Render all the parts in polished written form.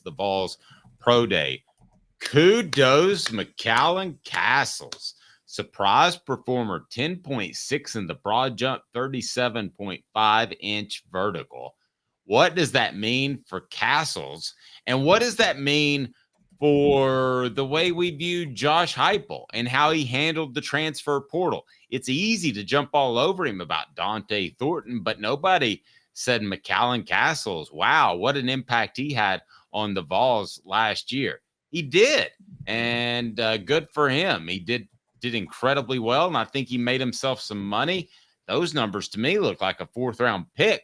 to the Vols Pro Day. Kudos, McCallan Castles. Surprise performer, 10.6 in the broad jump, 37.5-inch vertical. What does that mean for Castles? And what does that mean for the way we view Josh Heupel and how he handled the transfer portal? It's easy to jump all over him about Dante Thornton, but nobody said McCallan Castles, wow, what an impact he had on the Vols last year. He did, and good for him. He did incredibly well, and I think he made himself some money. Those numbers to me look like a fifth round pick,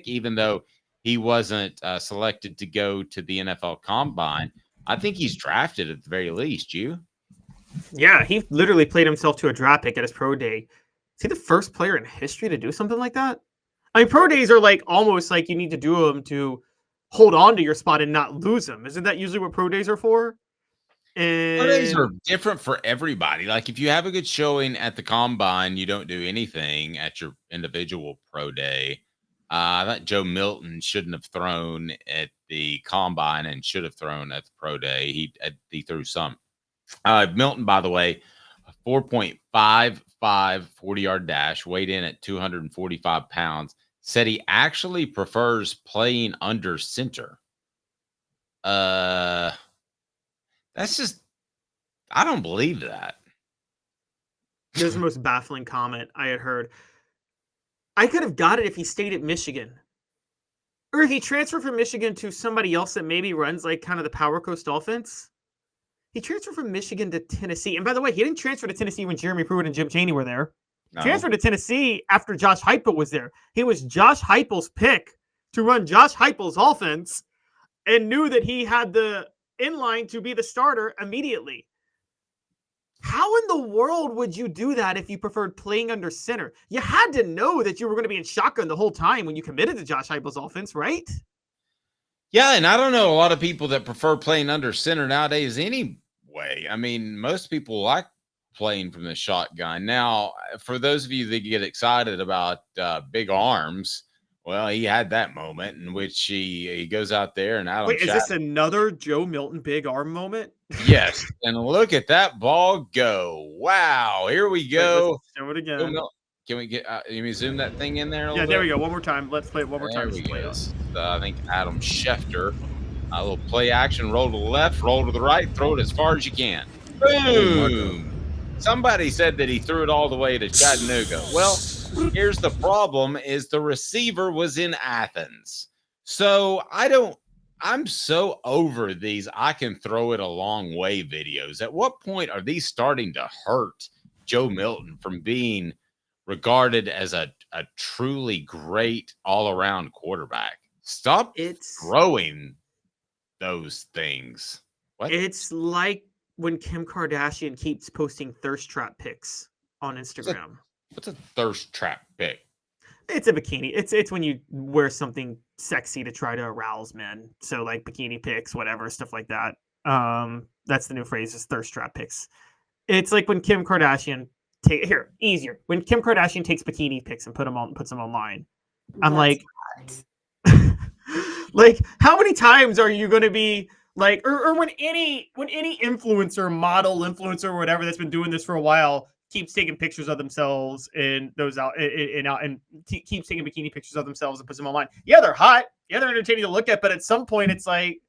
even though he wasn't selected to go to the NFL Combine. I think he's drafted at the very least. You? Yeah, he literally played himself to a draft pick at his pro day. Is he the first player in history to do something like that? I mean, pro days are like almost like you need to do them to hold on to your spot and not lose them. Isn't that usually what pro days are for? Pro days are different for everybody. Like if you have a good showing at the Combine, you don't do anything at your individual pro day. I thought Joe Milton shouldn't have thrown at the Combine and should have thrown at the pro day. He threw some. Milton, by the way, 4.55 40-yard dash, weighed in at 245 pounds, said he actually prefers playing under center. That's just, I don't believe that. This is the most baffling comment I had heard. I could have got it if he stayed at Michigan. Or if he transferred from Michigan to somebody else that maybe runs like kind of the Power Coast offense. He transferred from Michigan to Tennessee. And by the way, he didn't transfer to Tennessee when Jeremy Pruitt and Jim Chaney were there. No. Transferred to Tennessee after Josh Heupel was there. He was Josh Heupel's pick to run Josh Heupel's offense and knew that he had the inline to be the starter immediately. How in the world would you do that if you preferred playing under center? You had to know that you were going to be in shotgun the whole time when you committed to Josh Heupel's offense, right? Yeah, and I don't know a lot of people that prefer playing under center nowadays anyway. I mean, most people like playing from the shotgun. Now, for those of you that get excited about big arms, well, he had that moment in which he goes out there and Wait, is this another Joe Milton big arm moment? Yes, and look at that ball go. Wow, here we go. Let's show it again. Can we get? Let me zoom that thing in there. Yeah, there we go. One more time. Let's play it one more time. I think Adam Schefter. A little play action. Roll to the left. Roll to the right. Throw it as far as you can. Boom. Somebody said that he threw it all the way to Chattanooga. Well, here's the problem: is the receiver was in Athens. So I'm so over these I can throw it a long way videos. At what point are these starting to hurt Joe Milton from being regarded as a truly great all-around quarterback? Stop throwing those things. What? It's like when Kim Kardashian keeps posting thirst trap pics on Instagram. What's a thirst trap pic? It's a bikini. It's when you wear something sexy to try to arouse men. So like bikini pics, whatever, stuff like that. That's the new phrase, is thirst trap pics. It's like when Kim Kardashian when Kim Kardashian takes bikini pics and puts them online. I'm like, like, how many times are you going to be like, or when any influencer, model influencer, or whatever that's been doing this for a while keeps taking pictures of themselves and keeps taking bikini pictures of themselves and puts them online. Yeah, they're hot. Yeah, they're entertaining to look at. But at some point, it's like,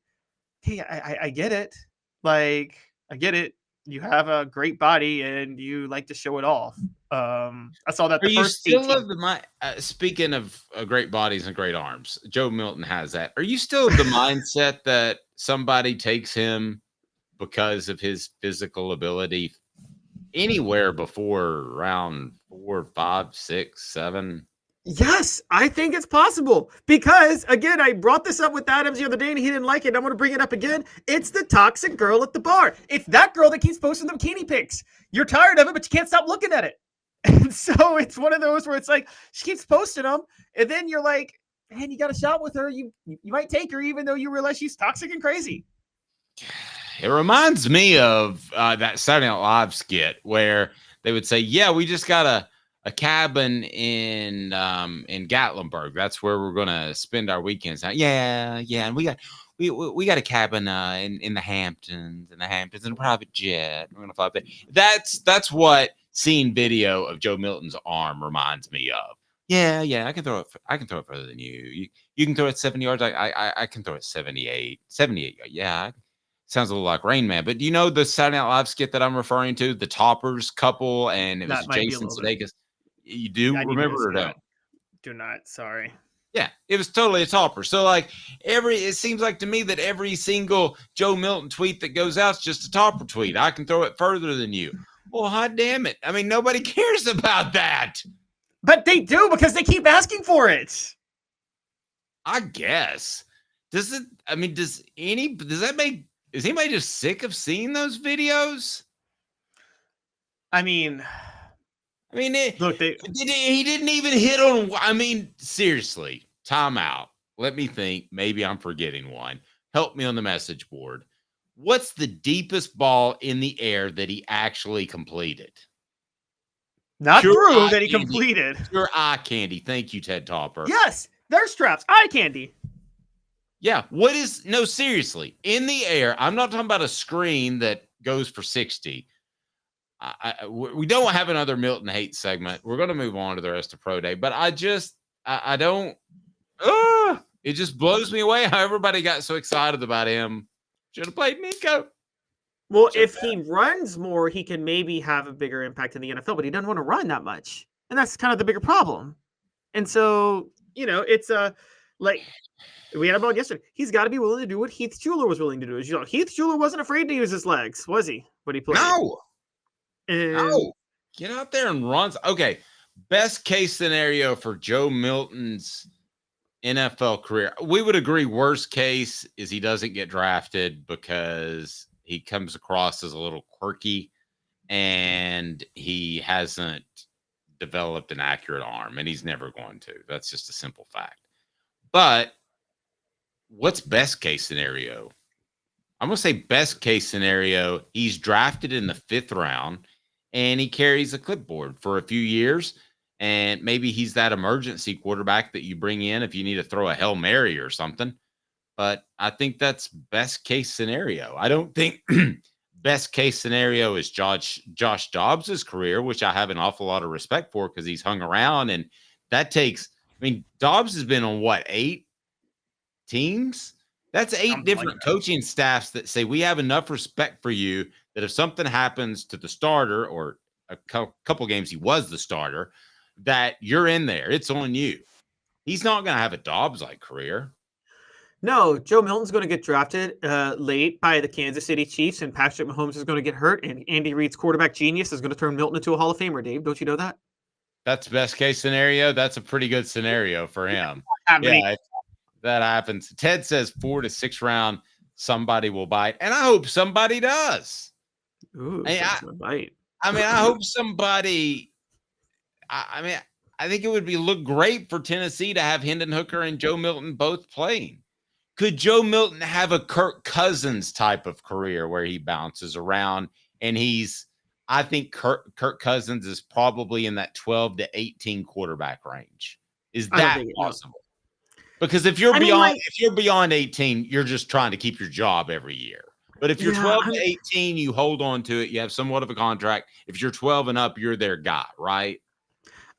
hey, I get it. Like, I get it. You have a great body and you like to show it off. I saw that the first. You still of speaking of great bodies and great arms, Joe Milton has that. Are you still of the mindset that somebody takes him because of his physical ability anywhere before round 4, 5, 6, 7? Yes, I think it's possible because, again, I brought this up with Adams the other day and he didn't like it. I'm going to bring it up again. It's the toxic girl at the bar. It's that girl that keeps posting the bikini pics. You're tired of it, but you can't stop looking at it. And so it's one of those where it's like she keeps posting them, and then you're like, man, you got a shot with her. You might take her even though you realize she's toxic and crazy. It reminds me of that Saturday Night Live skit where they would say, yeah, we just got to a cabin in Gatlinburg. That's where we're gonna spend our weekends. Yeah, and we got a cabin in the Hamptons, and a private jet. We're gonna fly up there. That's what seeing video of Joe Milton's arm reminds me of. Yeah, I can throw it. I can throw it further than you. You can throw it 70 yards. I can throw it 78. 78. Yeah, sounds a little like Rain Man. But do you know the Saturday Night Live skit that I'm referring to? The Toppers couple, and it was That might be a Jason little bit. Sudeikis. You do I need to go remember or see don't? that. Do not. Sorry. Yeah, it was totally a topper. So like it seems like to me that every single Joe Milton tweet that goes out is just a topper tweet. I can throw it further than you. Well, hot damn it. I mean, nobody cares about that. But they do because they keep asking for it. I guess. Does that make, is anybody just sick of seeing those videos? I mean, look, he didn't even hit on. I mean, seriously, time out. Let me think. Maybe I'm forgetting one. Help me on the message board. What's the deepest ball in the air that he actually completed? Not true that he completed. Pure eye candy. Thank you, Ted Topper. Yes, they're straps. Eye candy. Yeah. No, seriously, in the air. I'm not talking about a screen that goes for 60. We don't have another Milton hate segment. We're going to move on to the rest of Pro Day, but I don't. It just blows me away how everybody got so excited about him. Should have played Nico. Well, if he runs more, he can maybe have a bigger impact in the NFL, but he doesn't want to run that much. And that's kind of the bigger problem. And so, it's like we had about yesterday. He's got to be willing to do what Heath Schuler was willing to do. Heath Schuler wasn't afraid to use his legs, was he? When he played. No. Get out there and run. Okay. Best case scenario for Joe Milton's NFL career. We would agree worst case is he doesn't get drafted because he comes across as a little quirky and he hasn't developed an accurate arm, and he's never going to. That's just a simple fact. But what's best case scenario? I'm going to say best case scenario, he's drafted in the 5th round and he carries a clipboard for a few years. And maybe he's that emergency quarterback that you bring in if you need to throw a Hail Mary or something. But I think that's best case scenario. I don't think best case scenario is Josh Dobbs' career, which I have an awful lot of respect for because he's hung around. And that takes, Dobbs has been on 8 teams? That's 8 different coaching staffs that say we have enough respect for you that if something happens to the starter, or a couple games he was the starter, that you're in there. It's on you. He's not going to have a Dobbs-like career. No, Joe Milton's going to get drafted late by the Kansas City Chiefs, and Patrick Mahomes is going to get hurt, and Andy Reid's quarterback genius is going to turn Milton into a Hall of Famer, Dave. Don't you know that? That's best case scenario. That's a pretty good scenario for him. Yeah, if that happens. Ted says 4 to 6 round, somebody will bite, and I hope somebody does. Ooh, bite. I hope somebody. I think it would look great for Tennessee to have Hendon Hooker and Joe Milton both playing. Could Joe Milton have a Kirk Cousins type of career where he bounces around and I think Kirk Cousins is probably in that 12 to 18 quarterback range. Is that possible? Because if you're beyond 18, you're just trying to keep your job every year. But if you're 12 to 18, you hold on to it. You have somewhat of a contract. If you're 12 and up, you're their guy, right?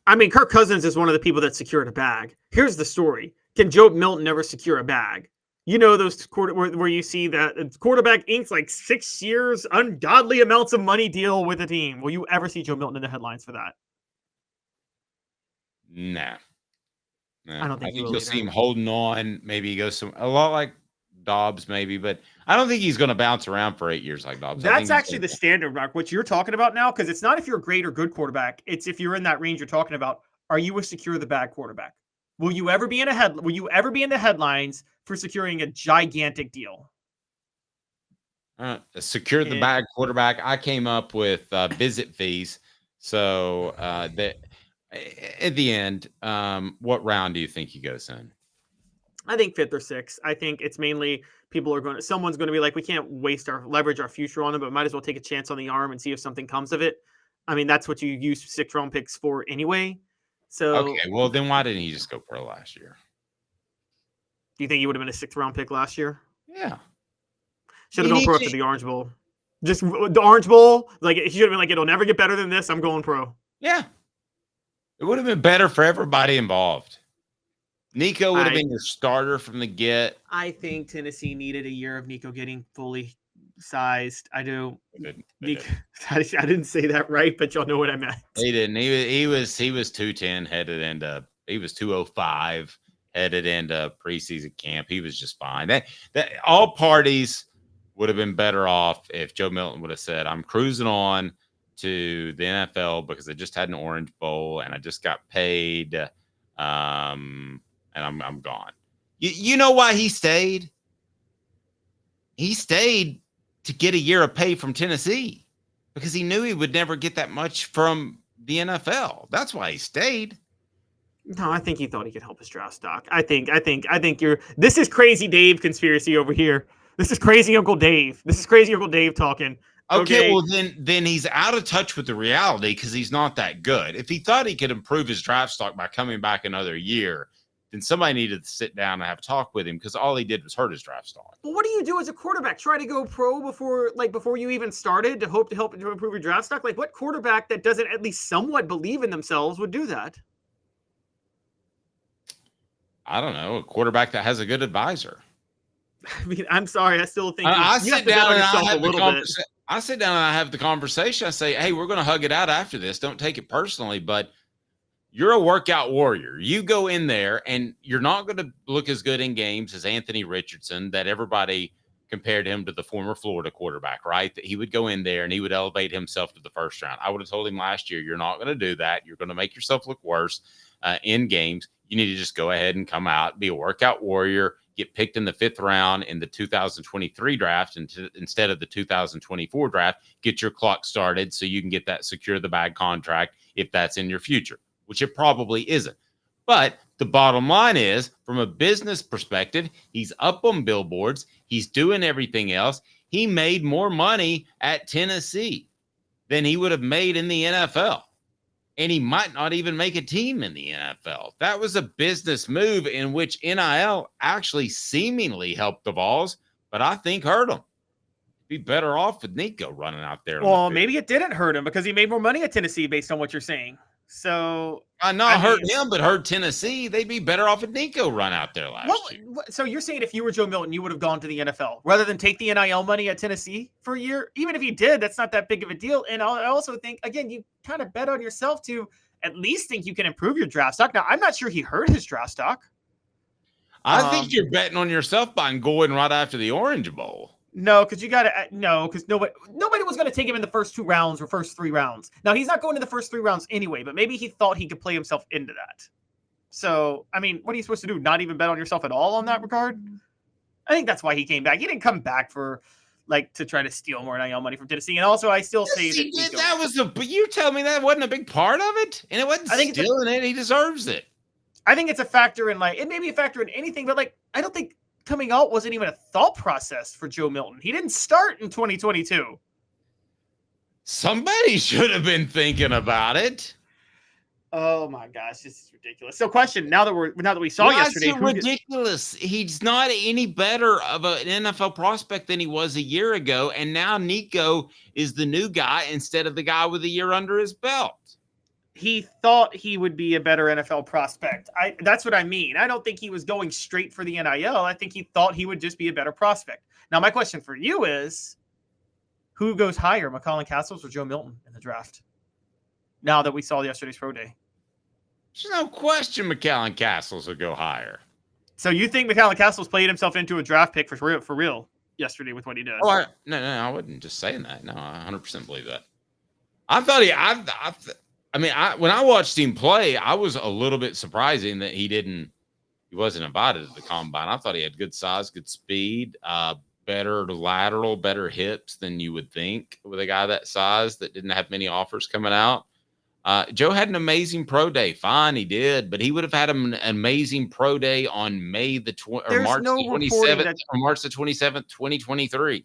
Kirk Cousins is one of the people that secured a bag. Here's the story. Can Joe Milton never secure a bag? You know those where you see that quarterback inks 6 years, ungodly amounts of money deal with a team. Will you ever see Joe Milton in the headlines for that? Nah. I don't think you'll see him holding on. Maybe he goes a lot like Dobbs, maybe, but I don't think he's going to bounce around for 8 years like Dobbs. That's actually the standard, Mark. What you're talking about now, because it's not if you're a great or good quarterback. It's if you're in that range you're talking about. Are you a secure the bag quarterback? Will you ever be in the headlines for securing a gigantic deal? Secure the bag quarterback. I came up with visit fees. So that at the end, what round do you think he goes in? I think 5th or 6th. I think it's mainly someone's going to be like, we can't leverage our future on him, but might as well take a chance on the arm and see if something comes of it. I mean, that's what you use 6th round picks for anyway. So, Okay, well then why didn't he just go pro last year? do you think he would have been a 6th round pick last year? Yeah. Should have You gone need pro to, after the Orange Bowl. Just the Orange Bowl, like he should have been like, it'll never get better than this. I'm going pro. yeah. It would have been better for everybody involved. Nico would have been your starter from the get. I think Tennessee needed a year of Nico getting fully sized. I do. I didn't say that right, but y'all know what I meant. He didn't. He was 210 headed into. He was 205 headed into preseason camp. He was just fine. That all parties would have been better off if Joe Milton would have said, "I'm cruising on to the NFL because I just had an Orange Bowl and I just got paid, and I'm gone." You know why he stayed? He stayed to get a year of pay from Tennessee because he knew he would never get that much from the NFL. That's why he stayed. No, I think he thought he could help his draft stock. I think this is crazy Dave conspiracy over here. This is crazy Uncle Dave. This is crazy Uncle Dave talking. Okay, well then he's out of touch with the reality because he's not that good. If he thought he could improve his draft stock by coming back another year, then somebody needed to sit down and have a talk with him because all he did was hurt his draft stock. Well, what do you do as a quarterback? Try to go pro before you even started to hope to help to improve your draft stock? Like, what quarterback that doesn't at least somewhat believe in themselves would do that? I don't know, a quarterback that has a good advisor. I mean, I'm sorry, I still think I sit down and I sit down and I have the conversation. I say, hey, we're going to hug it out after this. Don't take it personally, but you're a workout warrior. You go in there and you're not going to look as good in games as Anthony Richardson, that everybody compared him to the former Florida quarterback, right? That he would go in there and he would elevate himself to the first round. I would have told him last year, you're not going to do that. You're going to make yourself look worse in games. You need to just go ahead and come out, be a workout warrior, get picked in the 5th round in the 2023 draft instead of the 2024 draft, get your clock started so you can get that secure the bag contract if that's in your future, which it probably isn't. But the bottom line is, from a business perspective, he's up on billboards. He's doing everything else. He made more money at Tennessee than he would have made in the NFL. And he might not even make a team in the NFL. That was a business move in which NIL actually seemingly helped the Vols, but I think hurt them. Be better off with Nico running out there. Well, maybe it didn't hurt him because he made more money at Tennessee based on what you're saying. So I hurt him, but hurt Tennessee. They'd be better off if Nico run out there last year. So you're saying if you were Joe Milton, you would have gone to the NFL rather than take the NIL money at Tennessee for a year? Even if you did, that's not that big of a deal. And I also think, again, you kind of bet on yourself to at least think you can improve your draft stock. Now, I'm not sure he hurt his draft stock. I think you're betting on yourself by going right after the Orange Bowl. No, because because nobody was going to take him in the first 2 rounds or first 3 rounds. Now, he's not going to the first 3 rounds anyway, but maybe he thought he could play himself into that. So, I mean, what are you supposed to do? Not even bet on yourself at all on that regard? I think that's why he came back. He didn't come back for to try to steal more NIL money from Tennessee. And also, I still say but you tell me that wasn't a big part of it, and it wasn't stealing it. He deserves it. I think it's a factor in it may be a factor in anything, but I don't think coming out wasn't even a thought process for Joe Milton. He didn't start in 2022. Somebody should have been thinking about it. Oh my gosh, this is ridiculous. So, question: now that we saw yesterday, ridiculous. He's not any better of an NFL prospect than he was a year ago, and now Nico is the new guy instead of the guy with a year under his belt. He thought he would be a better NFL prospect. That's what I mean. I don't think he was going straight for the NIL. I think he thought he would just be a better prospect. Now, my question for you is, who goes higher, McCallan Castles or Joe Milton in the draft? Now that we saw yesterday's pro day. There's no question McCallan Castles will go higher. So you think McCallan Castles played himself into a draft pick for real yesterday with what he did? Oh, no, I wasn't just saying that. No, I 100% believe that. I thought when I watched him play, I was a little bit surprising that he wasn't invited to the combine. I thought he had good size, good speed, better lateral, better hips than you would think with a guy that size that didn't have many offers coming out. Joe had an amazing pro day. Fine, he did, but he would have had an amazing pro day on March the 27th, 2023.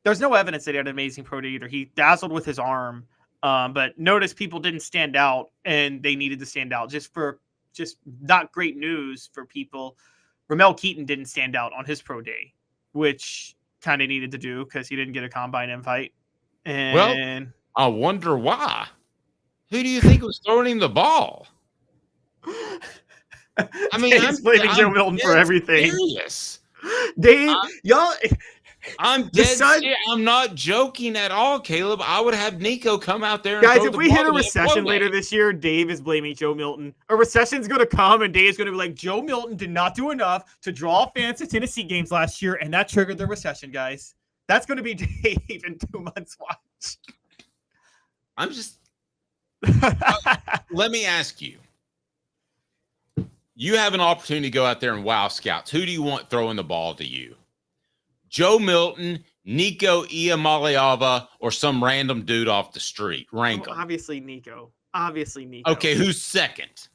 There's no evidence that he had an amazing pro day either. He dazzled with his arm. But notice people didn't stand out, and they needed to stand out. Just not great news for people. Ramel Keaton didn't stand out on his pro day, which kind of needed to do because he didn't get a combine invite. Well, And I wonder why. Who do you think was throwing him the ball? I mean, Dave's blaming Joe Milton for everything. Serious. Dave, y'all. I'm dead serious. I'm not joking at all, Caleb. I would have Nico come out there and guys, throw if the we ball hit a to that recession pro later day. this year, Dave is blaming Joe Milton. A recession's going to come, and Dave's going to be like, Joe Milton did not do enough to draw fans to Tennessee games last year, and that triggered the recession, guys. That's going to be Dave in 2 months' watch. I'm just... Let me ask you. You have an opportunity to go out there and wow scouts. Who do you want throwing the ball to you? Joe Milton, Nico Iamaleava, or some random dude off the street? Rank them. Obviously, Nico. Okay, who's second?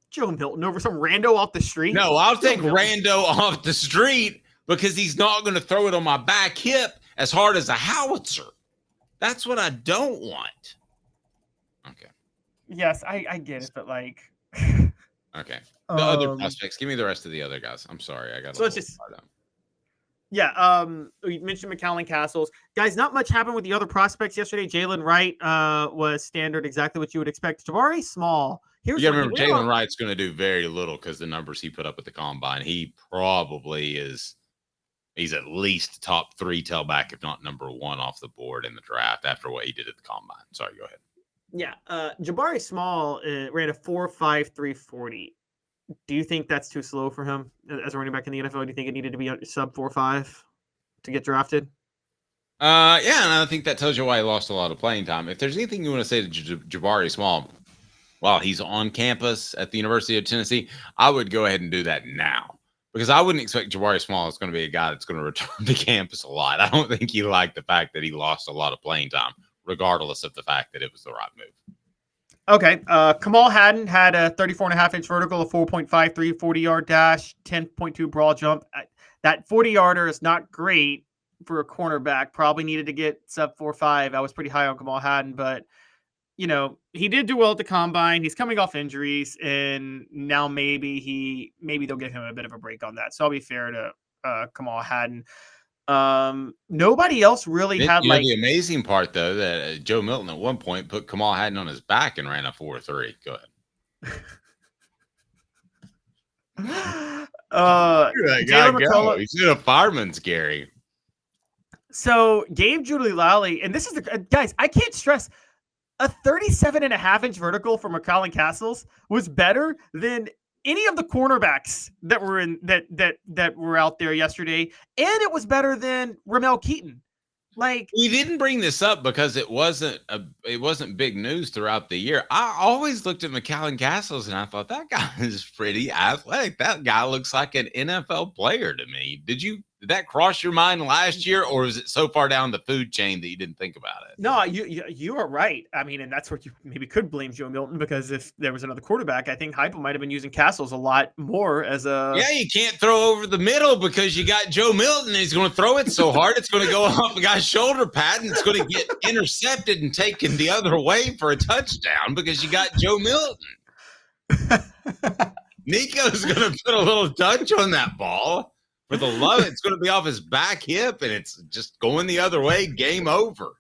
Joe Milton over some rando off the street? No, I'll take rando off the street because he's not going to throw it on my back hip as hard as a howitzer. That's what I don't want. Okay. Yes, I get it, but like... Okay. The other prospects. Give me the rest of the other guys. I'm sorry. I got. So let's just. Yeah. We mentioned McCallan Castles. Guys, not much happened with the other prospects yesterday. Jalen Wright was standard, exactly what you would expect. Jabari Small. You got to remember, Jalen Wright's going to do very little because the numbers he put up at the combine. He probably is. He's at least top 3 tailback, if not number 1 off the board in the draft after what he did at the combine. Sorry, go ahead. Yeah, Jabari Small ran a 4.53 40. Do you think that's too slow for him as a running back in the NFL? Do you think it needed to be sub 4.5 to get drafted? Yeah, and I think that tells you why he lost a lot of playing time. If there's anything you want to say to Jabari Small while he's on campus at the University of Tennessee, I would go ahead and do that now because I wouldn't expect Jabari Small is going to be a guy that's going to return to campus a lot. I don't think he liked the fact that he lost a lot of playing time, regardless of the fact that it was the right move. Okay. Kamal Haddon had a 34.5-inch vertical, a 4.53 40-yard dash, 10.2 broad jump. That 40-yarder is not great for a cornerback. Probably needed to get sub 4.5. I was pretty high on Kamal Haddon, but, you know, he did do well at the combine. He's coming off injuries, and now maybe they'll give him a bit of a break on that. So I'll be fair to Kamal Haddon. Nobody else really had the amazing part though that Joe Milton at one point put Kamal Haddon on his back and ran a 4.3. Go ahead. He's in a fireman's Gary. So Gabe Giuliani, and this is the guys, I can't stress a 37.5-inch vertical for McCallan Castles was better than any of the cornerbacks that were in that were out there yesterday, and it was better than Ramel Keaton. Like, we didn't bring this up because it wasn't big news throughout the year. I always looked at McCallan Castles and I thought that guy is pretty athletic. That guy looks like an NFL player to me. Did that cross your mind last year, or is it so far down the food chain that you didn't think about it? No, you are right. I mean, and that's what you maybe could blame Joe Milton, because if there was another quarterback, I think Heupel might have been using Castles a lot more as a... Yeah, you can't throw over the middle because you got Joe Milton. And he's going to throw it so hard it's going to go off the guy's shoulder pad and it's going to get intercepted and taken the other way for a touchdown because you got Joe Milton. Nico's going to put a little touch on that ball. For the love, it's going to be off his back hip, and it's just going the other way. Game over.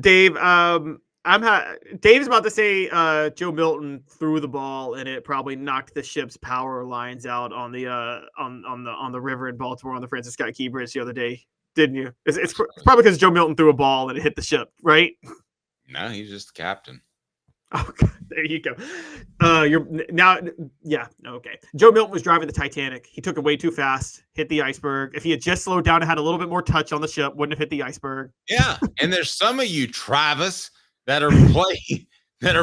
Dave, Dave's about to say Joe Milton threw the ball, and it probably knocked the ship's power lines out on the on the river in Baltimore on the Francis Scott Key Bridge the other day, didn't you? It's probably because Joe Milton threw a ball and it hit the ship, right? No, he's just the captain. Oh, God, there you go. Okay. Joe Milton was driving the Titanic. He took it way too fast, hit the iceberg. If he had just slowed down and had a little bit more touch on the ship, wouldn't have hit the iceberg. Yeah, and there's some of you, Travis, that are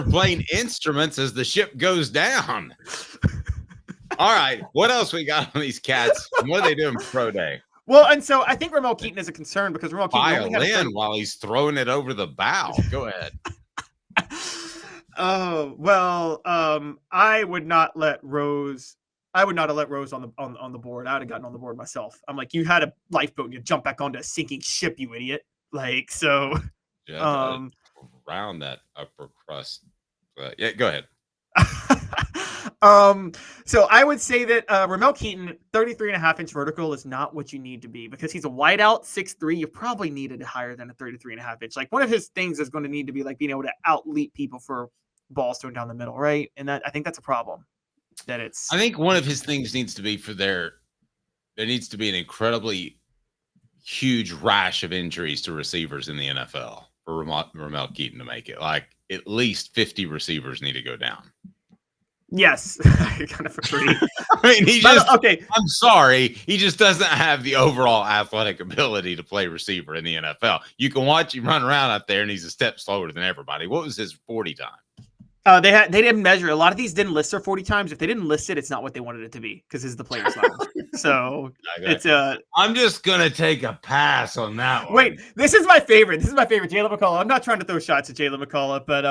playing instruments as the ship goes down. All right, what else we got on these cats? What are they doing for pro day? Well, and so I think Ramel Keaton is a concern because Ramel Keaton only had while he's throwing it over the bow. Go ahead. Oh, well, I would not let Rose on the board. I would have gotten on the board myself. I'm like, you had a lifeboat and you jump back onto a sinking ship, you idiot. Like, so right around that upper crust. But yeah, go ahead. So I would say that Ramel Keaton, 33.5-inch vertical is not what you need to be because he's a wideout 6'3". You probably needed higher than a 33.5-inch. Like one of his things is going to need to be like being able to out-leap people for balls thrown down the middle, right? And that I think that's a problem. I think one of his things needs to be there needs to be an incredibly huge rash of injuries to receivers in the NFL for Ramel Keaton to make it. Like at least 50 receivers need to go down. Yes, I kind of agree. I mean, I'm sorry. He just doesn't have the overall athletic ability to play receiver in the NFL. You can watch him run around out there and he's a step slower than everybody. What was his 40 time? They didn't measure. A lot of these didn't list their 40 times. If they didn't list it, it's not what they wanted it to be because this is the players' lounge. So it's I'm just gonna take a pass on that one. Wait, this is my favorite. Jalen McCullough. I'm not trying to throw shots at Jalen McCullough, but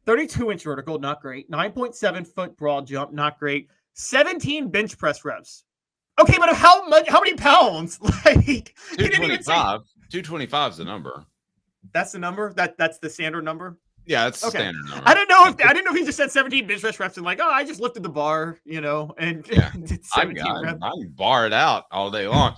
32-inch vertical, not great. 9.7-foot broad jump, not great. 17 bench press reps. Okay, but how many pounds? Like 225. 225 is the number. That's the number. That's the standard number. Yeah, that's the standard number. I didn't know if he just said 17 bench press reps and like, oh, I just lifted the bar, and yeah. did 17 reps. I can bar it out all day long.